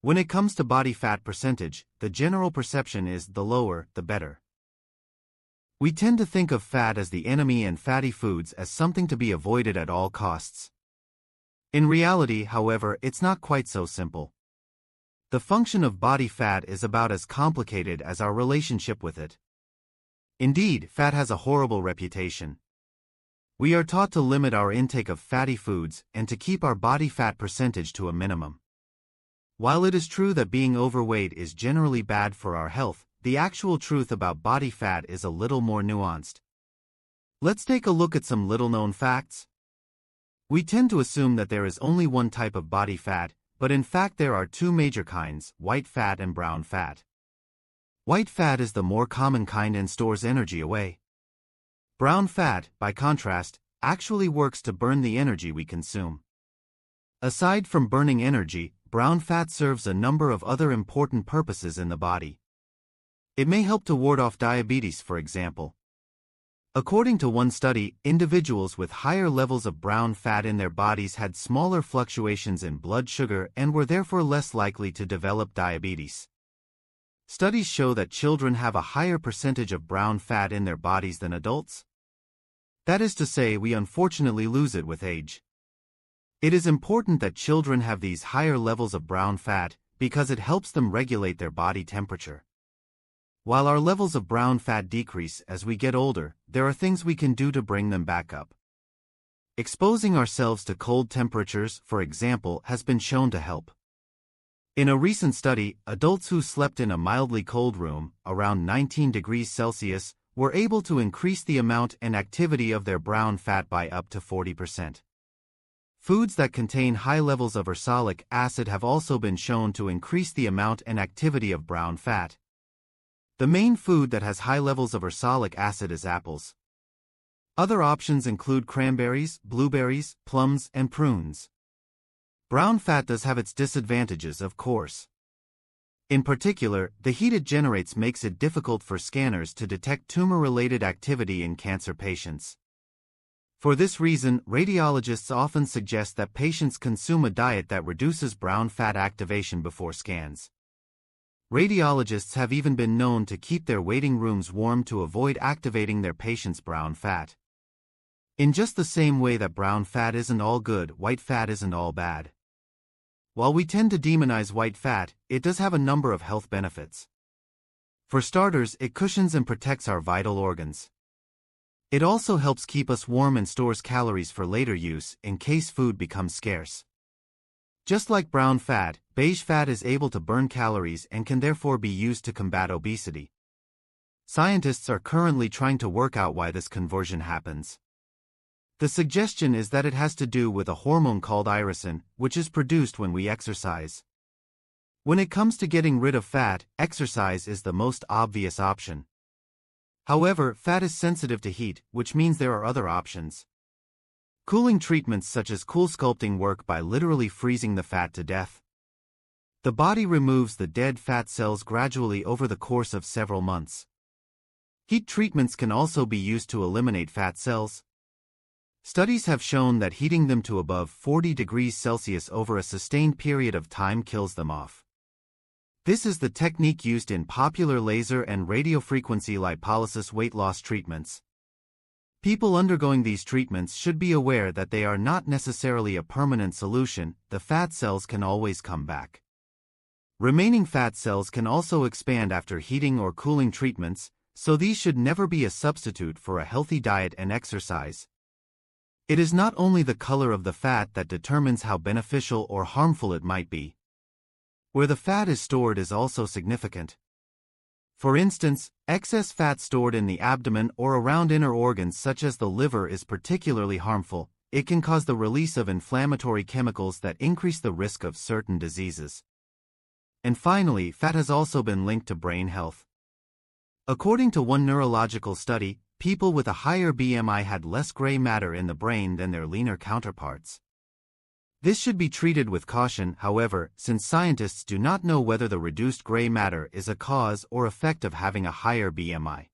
When it comes to body fat percentage, the general perception is the lower, the better. We tend to think of fat as the enemy and fatty foods as something to be avoided at all costs. In reality, however, it's not quite so simple. The function of body fat is about as complicated as our relationship with it. Indeed, fat has a horrible reputation. We are taught to limit our intake of fatty foods and to keep our body fat percentage to a minimum. While it is true that being overweight is generally bad for our health, the actual truth about body fat is a little more nuanced. Let's take a look at some little-known facts. We tend to assume that there is only one type of body fat, but in fact there are two major kinds, white fat and brown fat. White fat is the more common kind and stores energy away. Brown fat, by contrast, actually works to burn the energy we consume. Aside from burning energy, brown fat serves a number of other important purposes in the body. It may help to ward off diabetes, for example. According to one study, individuals with higher levels of brown fat in their bodies had smaller fluctuations in blood sugar and were therefore less likely to develop diabetes. Studies show that children have a higher percentage of brown fat in their bodies than adults. That is to say, we unfortunately lose it with age. It is important that children have these higher levels of brown fat because it helps them regulate their body temperature. While our levels of brown fat decrease as we get older, there are things we can do to bring them back up. Exposing ourselves to cold temperatures, for example, has been shown to help. In a recent study, adults who slept in a mildly cold room, around 19 degrees Celsius, were able to increase the amount and activity of their brown fat by up to 40%. Foods that contain high levels of ursolic acid have also been shown to increase the amount and activity of brown fat. The main food that has high levels of ursolic acid is apples. Other options include cranberries, blueberries, plums, and prunes. Brown fat does have its disadvantages, of course. In particular, the heat it generates makes it difficult for scanners to detect tumor-related activity in cancer patients. For this reason, radiologists often suggest that patients consume a diet that reduces brown fat activation before scans. Radiologists have even been known to keep their waiting rooms warm to avoid activating their patients' brown fat. In just the same way that brown fat isn't all good, white fat isn't all bad. While we tend to demonize white fat, it does have a number of health benefits. For starters, it cushions and protects our vital organs. It also helps keep us warm and stores calories for later use in case food becomes scarce. Just like brown fat, beige fat is able to burn calories and can therefore be used to combat obesity. Scientists are currently trying to work out why this conversion happens. The suggestion is that it has to do with a hormone called irisin, which is produced when we exercise. When it comes to getting rid of fat, exercise is the most obvious option. However, fat is sensitive to heat, which means there are other options. Cooling treatments such as cool sculpting work by literally freezing the fat to death. The body removes the dead fat cells gradually over the course of several months. Heat treatments can also be used to eliminate fat cells. Studies have shown that heating them to above 40 degrees Celsius over a sustained period of time kills them off. This is the technique used in popular laser and radiofrequency lipolysis weight loss treatments. People undergoing these treatments should be aware that they are not necessarily a permanent solution. The fat cells can always come back. Remaining fat cells can also expand after heating or cooling treatments, so these should never be a substitute for a healthy diet and exercise. It is not only the color of the fat that determines how beneficial or harmful it might be. Where the fat is stored is also significant. For instance, excess fat stored in the abdomen or around inner organs such as the liver is particularly harmful. It can cause the release of inflammatory chemicals that increase the risk of certain diseases. And finally, fat has also been linked to brain health. According to one neurological study, people with a higher BMI had less gray matter in the brain than their leaner counterparts. This should be treated with caution, however, since scientists do not know whether the reduced gray matter is a cause or effect of having a higher BMI.